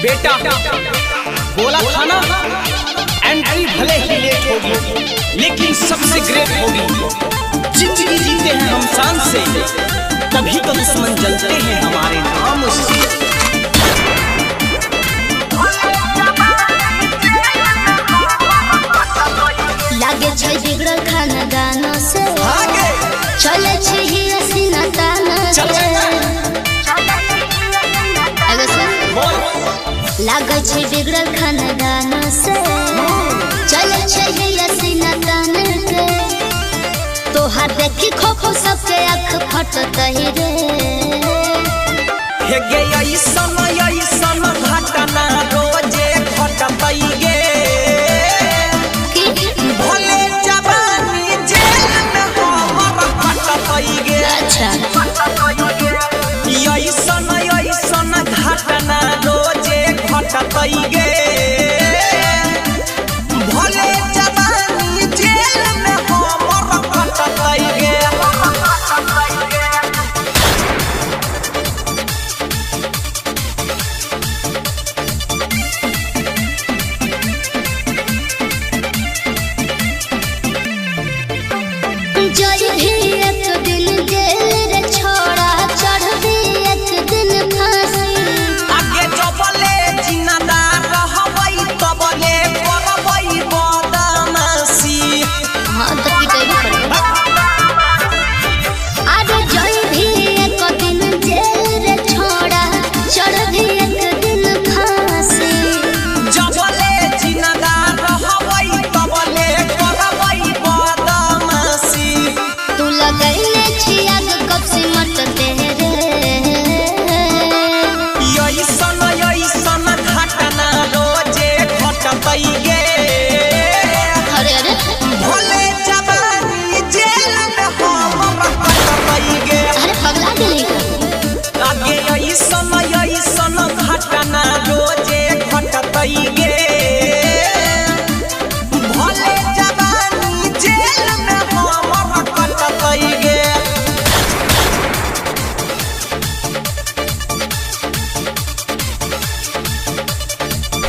बेटा गोला खाना एंट्री भले ही लेट होगी लेकिन सबसे ग्रेट होगी। जिंदगी जीते हैं हम शान से, तभी तो दुश्मन जलते हैं हमारे नाम से। लागे छै बिगड़ल खानदान से, चले छै ही हसीना ताना से। लागे छै बिगड़ल खानदान से, चले छै ही हसीना ताना के। तोहार देखी खोखो सबके आँख फटतही रे। हे गे ऐसन ऐसन घटना रोजे घटतई गे। भले जवानी जेल में हमर घटतई गे। अच्छा ऐसन ऐसन घटना रोजे घटतई गे। भले जवानी जेल में हमर घटतई गे। जय भी एक दिन जेल रे छोड़ा, चढ़ भी एक दिन फांसी। आगे जबले जिंदा रहबै तबले करबै बदमाशी। हाँ तो पिटाई भी करबो। अरे जय भी एक दिन जेल रे छोड़ा, चढ़ भी एक दिन फांसी। जबले जिंदा रहबै तबले करबै बदमाशी। तू लगैले छी आग कब से मटते रे। ऐसन ऐसन घटना रोजे घटतई गे। अरे अरे भले जवानी जेल में हमर घटतई गे। अरे पगला गेली का? आगे ऐसन ऐसन घटना रोजे घटतई गे। भले जवानी जेल में हमर घटतई गे।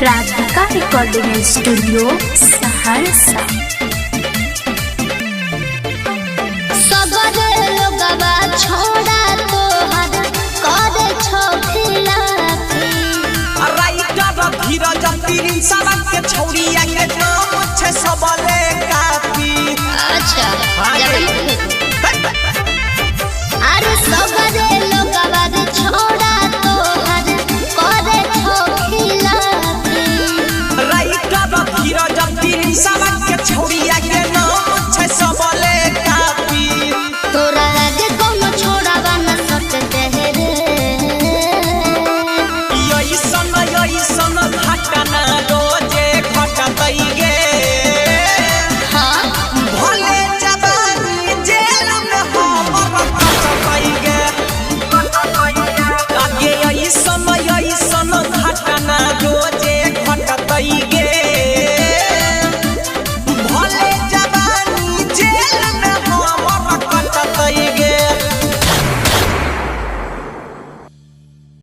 Radhika recording studio Saharsa.